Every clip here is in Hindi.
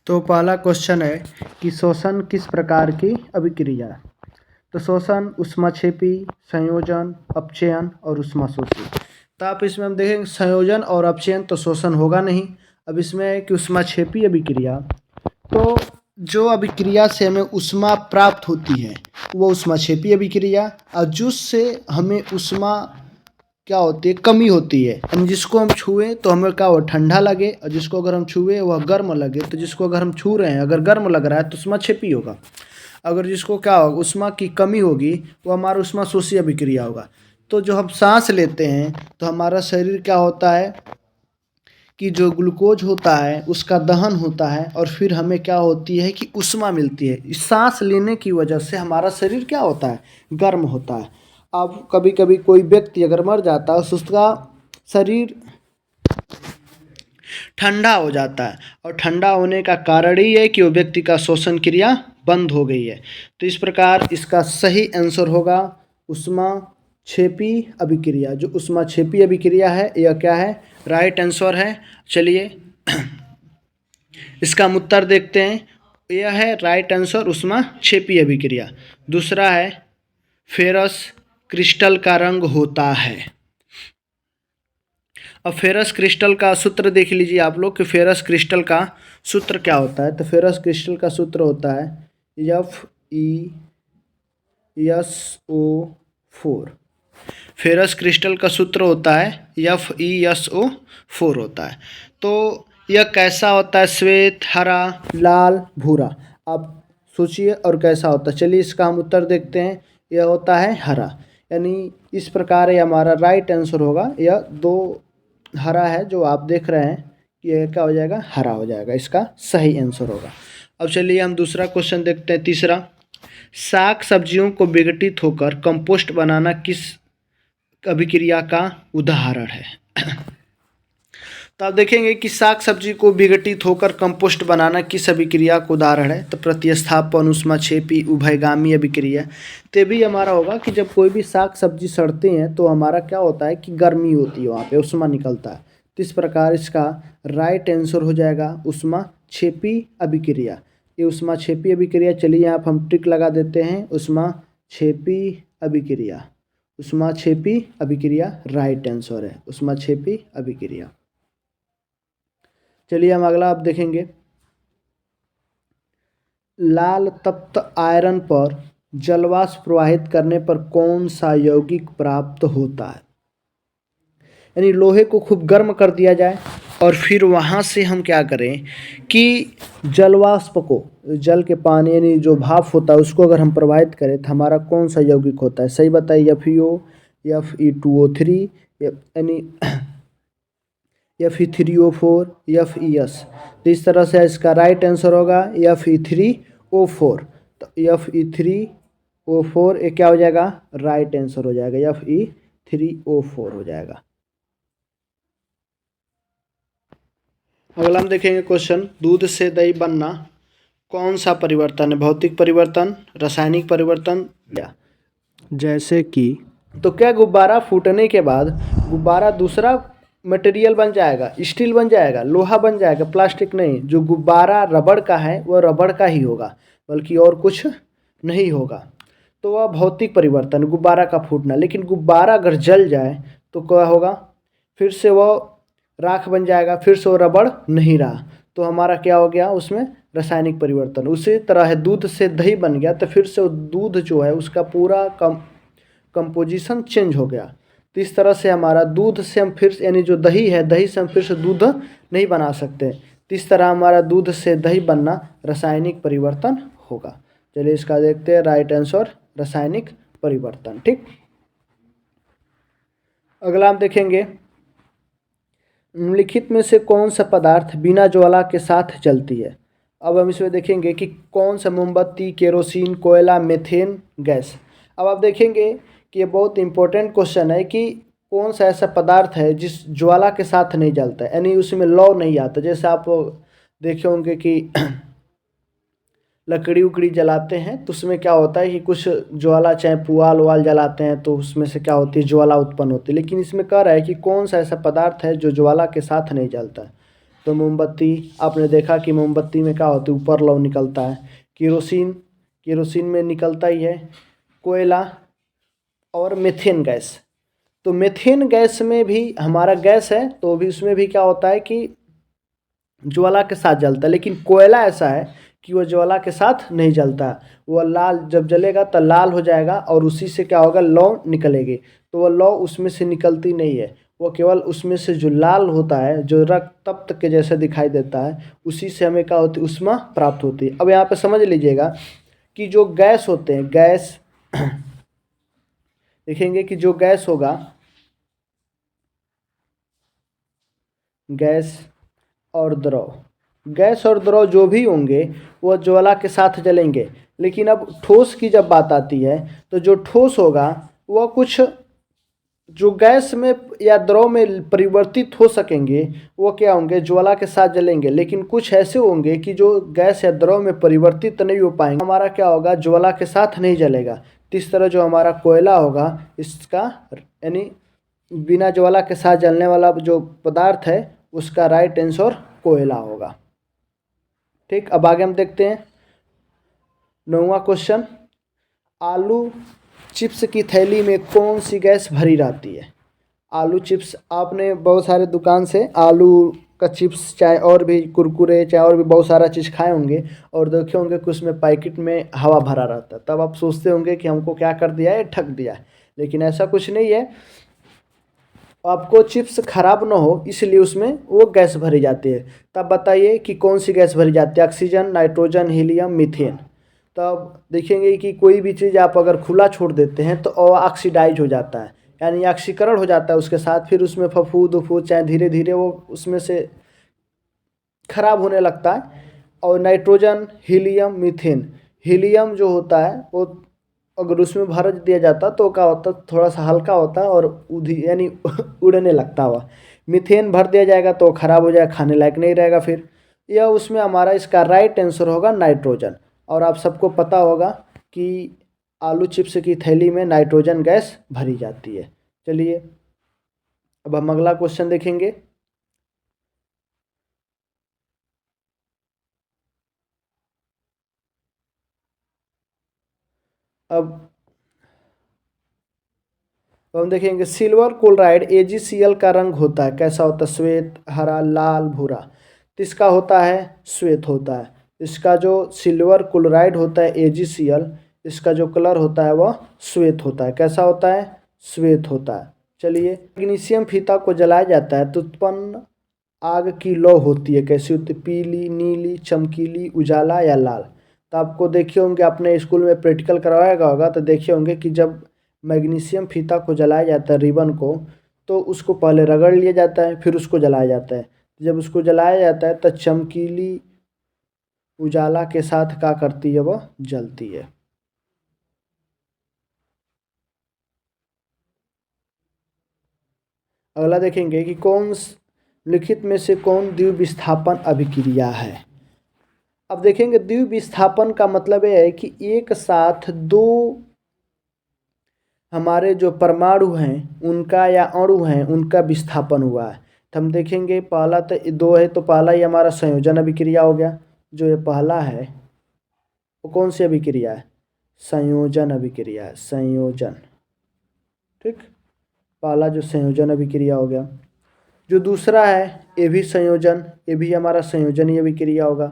तो पहला क्वेश्चन है कि शोषण किस प्रकार की अभिक्रिया है। तो शोषण, ऊष्माक्षेपी, संयोजन, अपचयन और ऊष्माशोषी। तो आप इसमें हम देखेंगे संयोजन और अपचयन तो शोषण होगा नहीं। अब इसमें है कि ऊष्माक्षेपी अभिक्रिया, तो जो अभिक्रिया से हमें ऊष्मा प्राप्त होती है वो ऊष्माक्षेपी अभिक्रिया, और जिससे हमें ऊष्मा क्या होती है, कमी होती है। यानी जिसको हम छुएं तो हमें क्या हो, ठंडा लगे, और जिसको अगर हम छुएं वह गर्म लगे। तो जिसको अगर हम छू रहे हैं अगर गर्म लग रहा है तो ऊष्माक्षेपी होगा। अगर जिसको क्या होगा, ऊष्मा की कमी होगी, वो हमारा ऊष्माशोषी अभिक्रिया होगा। तो जो हम सांस लेते हैं तो हमारा शरीर क्या होता है कि जो ग्लूकोज होता है उसका दहन होता है, और फिर हमें क्या होती है कि ऊष्मा मिलती है। इस सांस लेने की वजह से हमारा शरीर क्या होता है, गर्म होता है। अब कभी कभी कोई व्यक्ति अगर मर जाता है तो उसका शरीर ठंडा हो जाता है, और ठंडा होने का कारण ही है कि वो व्यक्ति का श्वसन क्रिया बंद हो गई है। तो इस प्रकार इसका सही आंसर होगा ऊष्माक्षेपी अभिक्रिया। जो ऊष्माक्षेपी अभिक्रिया है यह क्या है, राइट आंसर है। चलिए इसका हम उत्तर देखते हैं। यह है राइट आंसर ऊष्माक्षेपी अभिक्रिया। दूसरा है फेरस क्रिस्टल का रंग होता है। अब फेरस क्रिस्टल का सूत्र देख लीजिए आप लोग कि फेरस क्रिस्टल का सूत्र क्या होता है। तो फेरस क्रिस्टल का सूत्र होता है FeSO4। फेरस क्रिस्टल का सूत्र होता है FeSO4 होता है। तो यह कैसा होता है, श्वेत, हरा, लाल, भूरा। आप सोचिए और कैसा होता है। चलिए इसका हम उत्तर देखते हैं। यह होता है हरा, यानी इस प्रकार ये हमारा राइट आंसर होगा। यह दो हरा है जो आप देख रहे हैं, ये क्या हो जाएगा, हरा हो जाएगा, इसका सही आंसर होगा। अब चलिए हम दूसरा क्वेश्चन देखते हैं। तीसरा, साग सब्जियों को विघटित होकर कंपोस्ट बनाना किस अभिक्रिया का उदाहरण है। तो आप देखेंगे कि साग सब्जी को विघटित होकर कंपोस्ट बनाना किस अभिक्रिया का उदाहरण है। तो प्रतिस्थापन, ऊष्माक्षेपी, उभयगामी अभिक्रिया। तो भी हमारा होगा कि जब कोई भी साग सब्जी सड़ते हैं तो हमारा क्या होता है कि गर्मी होती है, वहाँ पे ऊष्मा निकलता है। तो इस प्रकार इसका राइट आंसर हो जाएगा ऊष्माक्षेपी अभिक्रिया। ये ऊष्माक्षेपी अभिक्रिया। चलिए यहाँ पर हम टिक लगा देते हैं, ऊष्माक्षेपी अभिक्रिया। ऊष्माक्षेपी अभिक्रिया राइट आंसर है, ऊष्माक्षेपी अभिक्रिया। चलिए हम अगला आप देखेंगे। लाल तप्त आयरन पर जलवाष्प प्रवाहित करने पर कौन सा यौगिक प्राप्त होता है। यानी लोहे को खूब गर्म कर दिया जाए और फिर वहाँ से हम क्या करें कि जलवाष्प को, जल के पानी यानी जो भाप होता है उसको अगर हम प्रवाहित करें तो हमारा कौन सा यौगिक होता है। सही बताइए, FeO, Fe2O3, यानी Fe3O4, FeS। तो इस तरह से इसका राइट आंसर होगा Fe3O4। तो Fe3O4 ये क्या हो जाएगा, राइट आंसर हो जाएगा, Fe3O4 हो जाएगा। अगला हम देखेंगे क्वेश्चन, दूध से दही बनना कौन सा परिवर्तन है, भौतिक परिवर्तन, रासायनिक परिवर्तन या जैसे कि। तो क्या गुब्बारा फूटने के बाद गुब्बारा दूसरा मटेरियल बन जाएगा, स्टील बन जाएगा, लोहा बन जाएगा, प्लास्टिक नहीं। जो गुब्बारा रबड़ का है वह रबड़ का ही होगा, बल्कि और कुछ नहीं होगा। तो वह भौतिक परिवर्तन, गुब्बारा का फूटना। लेकिन गुब्बारा अगर जल जाए तो क्या होगा, फिर से वह राख बन जाएगा, फिर से वो रबड़ नहीं रहा। तो हमारा क्या हो गया, उसमें रासायनिक परिवर्तन। उसी तरह है, दूध से दही बन गया तो फिर से वो दूध जो है उसका पूरा कंपोजिशन चेंज हो गया। तो इस तरह से हमारा दूध से हम फिर, यानी जो दही है, दही से हम फिर से दूध नहीं बना सकते। तो इस तरह हमारा दूध से दही बनना रासायनिक परिवर्तन होगा। चलिए इसका देखते हैं, राइट आंसर रासायनिक परिवर्तन। ठीक, अगला हम देखेंगे, निम्नलिखित में से कौन सा पदार्थ बिना ज्वाला के साथ जलती है। अब हम इसमें देखेंगे कि कौन सा, मोमबत्ती, केरोसिन, कोयला, मीथेन गैस। अब आप देखेंगे कि ये बहुत इंपॉर्टेंट क्वेश्चन है कि कौन सा ऐसा पदार्थ है जिस ज्वाला के साथ नहीं जलता है, यानी उसमें लौ नहीं आता। जैसे आप देखे होंगे कि लकड़ी उकड़ी जलाते हैं तो उसमें क्या होता है कि कुछ ज्वाला, चाहे पुआल उवाल जलाते हैं तो उसमें से क्या होती है, ज्वाला उत्पन्न होती है। लेकिन इसमें कह रहा है कि कौन सा ऐसा पदार्थ है जो ज्वाला के साथ नहीं जलता है। तो मोमबत्ती, आपने देखा कि मोमबत्ती में क्या होता है, ऊपर लौ निकलता है। केरोसिन, केरोसिन में निकलता ही है। कोयला और मीथेन गैस। तो मीथेन गैस में भी हमारा गैस है, तो भी उसमें भी क्या होता है कि ज्वाला के साथ जलता है, लेकिन कोयला ऐसा है कि वो ज्वाला के साथ नहीं जलता। वो लाल जब जलेगा तो लाल हो जाएगा और उसी से क्या होगा, लौ निकलेगी। तो वो लौ उसमें से निकलती नहीं है, वो केवल उसमें से जो लाल होता है, जो रक्त तप्त के जैसे दिखाई देता है, उसी से हमें क्या होती है, ऊष्मा प्राप्त होती है। अब यहाँ पे समझ लीजिएगा कि जो गैस होते हैं, गैस देखेंगे कि जो गैस होगा, गैस और द्रव, गैस और द्रव जो भी होंगे वो ज्वाला के साथ जलेंगे। लेकिन अब ठोस की जब बात आती है, तो जो ठोस होगा वह कुछ जो गैस में या द्रव में परिवर्तित हो सकेंगे, वो क्या होंगे, ज्वाला के साथ जलेंगे। लेकिन कुछ ऐसे होंगे कि जो गैस या द्रव में परिवर्तित नहीं हो पाएंगे, हमारा क्या होगा, ज्वाला के साथ नहीं जलेगा। तो इस तरह जो हमारा कोयला होगा, इसका यानी बिना ज्वाला के साथ जलने वाला जो पदार्थ है, उसका राइट आंसर कोयला होगा। ठीक, अब आगे हम देखते हैं 9वां क्वेश्चन। आलू चिप्स की थैली में कौन सी गैस भरी रहती है? आलू चिप्स, आपने बहुत सारे दुकान से आलू का चिप्स, चाहे और भी कुरकुरे, चाहे और भी बहुत सारा चीज़ खाए होंगे और देखे होंगे कि उसमें पैकेट में हवा भरा रहता है। तब आप सोचते होंगे कि हमको क्या कर दिया है, ठग दिया है। लेकिन ऐसा कुछ नहीं है, आपको चिप्स खराब ना हो इसलिए उसमें वो गैस भरी जाती है। तब बताइए कि कौन सी गैस भरी जाती है, ऑक्सीजन, नाइट्रोजन, हीलियम, मीथेन। तब देखेंगे कि कोई भी चीज़ आप अगर खुला छोड़ देते हैं तो वो ऑक्सीडाइज हो जाता है, यानी ऑक्सीकरण हो जाता है उसके साथ। फिर उसमें फफूंद उफूद, चाहे धीरे धीरे वो उसमें से खराब होने लगता है। और नाइट्रोजन, हीलियम, मीथेन, हीलियम जो होता है वो अगर उसमें भर दिया जाता तो क्या होता, थोड़ा सा हल्का होता और उधी यानी उड़ने लगता हुआ। मीथेन भर दिया जाएगा तो खराब हो जाएगा, खाने लायक नहीं रहेगा। फिर यह उसमें हमारा इसका राइट आंसर होगा नाइट्रोजन। और आप सबको पता होगा कि आलू चिप्स की थैली में नाइट्रोजन गैस भरी जाती है। चलिए अब हम अगला क्वेश्चन देखेंगे। अब हम देखेंगे सिल्वर क्लोराइड AgCl का रंग होता है, कैसा होता है, श्वेत, हरा, लाल, भूरा। तो इसका होता है श्वेत होता है। इसका जो सिल्वर क्लोराइड होता है AgCl, इसका जो कलर होता है वह श्वेत होता है। कैसा होता है, श्वेत होता है। चलिए, मैग्नीशियम फीता को जलाया जाता है तो उत्पन्न आग की लौ होती है, कैसी होती है, पीली, नीली, चमकीली, उजाला या लाल। तो आपको देखे होंगे, आपने स्कूल में प्रैक्टिकल करवाया होगा तो देखे होंगे कि जब मैग्नीशियम फीता को जलाया जाता है, रिबन को, तो उसको पहले रगड़ लिया जाता है, फिर उसको जलाया जाता है। जब उसको जलाया जाता है तो चमकीली उजाला के साथ क्या करती है, वह जलती है। अगला देखेंगे कि लिखित में से कौन द्विविस्थापन अभिक्रिया है। अब देखेंगे द्विविस्थापन का मतलब यह है कि एक साथ दो हमारे जो परमाणु हैं उनका या अणु हैं उनका विस्थापन हुआ है। तो हम देखेंगे पहला तो दो है, तो पहला ही हमारा संयोजन अभिक्रिया हो गया। जो ये पहला है वो कौन सी अभिक्रिया है, संयोजन अभिक्रिया है, संयोजन। ठीक, पहला जो संयोजन अभिक्रिया हो गया। जो दूसरा है ये भी संयोजन, ये भी हमारा संयोजन ही अभिक्रिया होगा।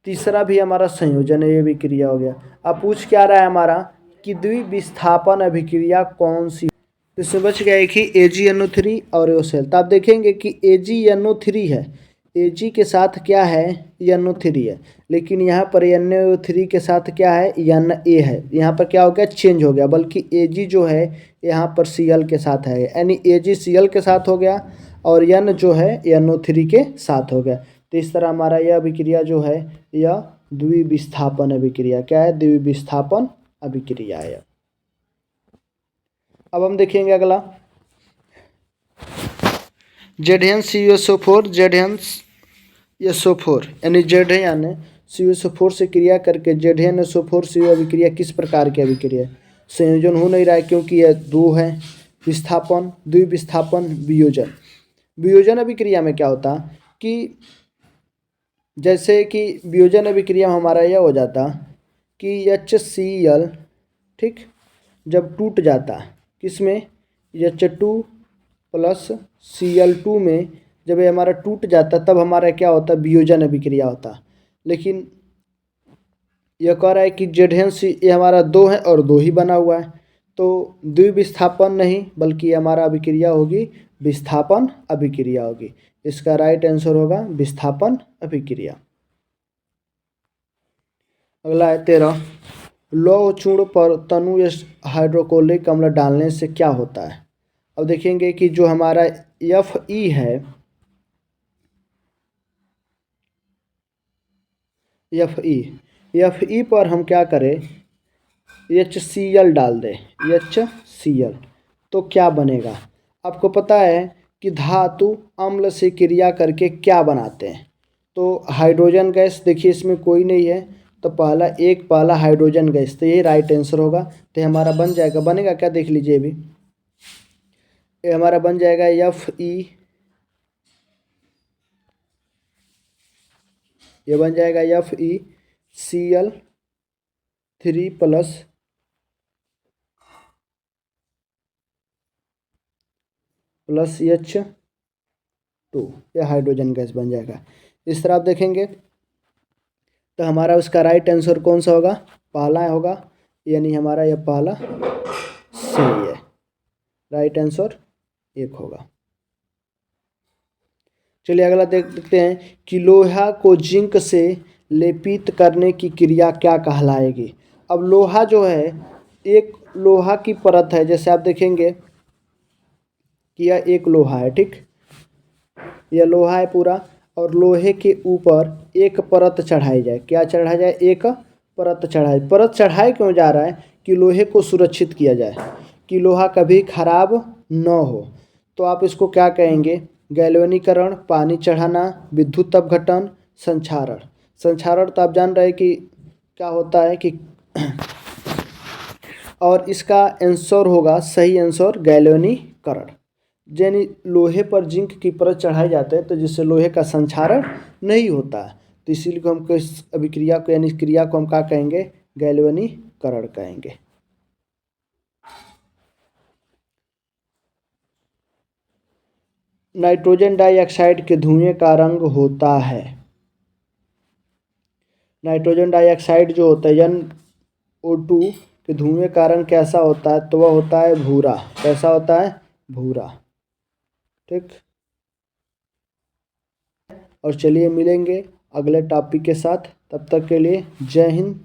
तीसरा भी हमारा संयोजन ये अभिक्रिया हो गया। अब पूछ क्या रहा है हमारा कि द्विविस्थापन अभिक्रिया कौन सी। तो इसमें बच गया एक ही AgNO3 और एओसेल। तो आप देखेंगे कि AgNO3 है, Ag के साथ क्या है, NO3 है। लेकिन यहाँ पर NO3 के साथ क्या है, Na है। यहाँ पर क्या हो गया, चेंज हो गया, बल्कि Ag जो है यहाँ पर Cl के साथ है, यानी AgCl के साथ हो गया और N जो है NO3 के साथ हो गया। तो इस तरह हमारा यह अभिक्रिया जो है यह द्विविस्थापन अभिक्रिया क्या है, द्विविस्थापन अभिक्रिया है। अब हम देखेंगे अगला ZnCuSO4 ZnSO4, यानी Zn CuSO4 से क्रिया करके ZnSO4 से अभिक्रिया किस प्रकार की अभिक्रिया है। संयोजन हो नहीं रहा है क्योंकि यह दो है। विस्थापन, द्विविस्थापन, वियोजन। वियोजन अभिक्रिया में क्या होता कि जैसे कि वियोजन अभिक्रिया में हमारा यह हो जाता कि HCl, ठीक, जब टूट जाता किस में, H2 + Cl2 में, जब ये हमारा टूट जाता तब हमारा क्या होता, वियोजन अभिक्रिया होता। लेकिन यह कह रहा है कि ZnC ये हमारा 2 है और 2 ही बना हुआ है, तो द्विविस्थापन नहीं बल्कि हमारा अभिक्रिया होगी विस्थापन अभिक्रिया होगी। इसका राइट आंसर होगा विस्थापन अभिक्रिया। अगला है 13, लौह चूर्ण पर तनु या हाइड्रोक्लोरिक अम्ल डालने से क्या होता है। अब देखेंगे कि जो हमारा Fe है, Fe पर हम क्या करें, HCl डाल दें, HCl, तो क्या बनेगा। आपको पता है कि धातु अम्ल से क्रिया करके क्या बनाते हैं, तो हाइड्रोजन गैस, देखिए इसमें कोई नहीं है तो पहला हाइड्रोजन गैस, तो ये राइट आंसर होगा। तो हमारा बन जाएगा, बनेगा क्या देख लीजिए अभी, ये हमारा बन जाएगा Fe, ये बन जाएगा FeCl3 + H2, यह हाइड्रोजन गैस बन जाएगा। इस तरह आप देखेंगे तो हमारा उसका राइट आंसर कौन सा होगा, पहला होगा, यानी हमारा यह पहला सही है, राइट आंसर 1 होगा। चलिए अगला देखते हैं कि लोहा को जिंक से लेपित करने की क्रिया क्या कहलाएगी। अब लोहा जो है, एक लोहा की परत है, जैसे आप देखेंगे कि यह एक लोहा है, ठीक, यह लोहा है पूरा, और लोहे के ऊपर एक परत चढ़ाई जाए, क्या चढ़ाया जाए, एक परत चढ़ाए क्यों जा रहा है, कि लोहे को सुरक्षित किया जाए, कि लोहा कभी खराब न हो। तो आप इसको क्या कहेंगे, गैल्वेनीकरण, पानी चढ़ाना, विद्युत अपघटन, संक्षारण तो आप जान रहे हैं कि क्या होता है कि और इसका आंसर होगा, सही आंसर गैल्वेनीकरण। यानी लोहे पर जिंक की परत चढ़ाई जाते हैं तो जिससे लोहे का संक्षारण नहीं होता है, तो इसीलिए हम इस अभिक्रिया को, यानी इस क्रिया को हम क्या कहेंगे, गैल्वेनीकरण कहेंगे। नाइट्रोजन डाइऑक्साइड के धुएं का रंग होता है, नाइट्रोजन डाइऑक्साइड जो होता है NO2 के धुएं का रंग कैसा होता है, तो वह होता है भूरा। कैसा होता है, भूरा, ठीक। और चलिए मिलेंगे अगले टॉपिक के साथ, तब तक के लिए जय हिंद।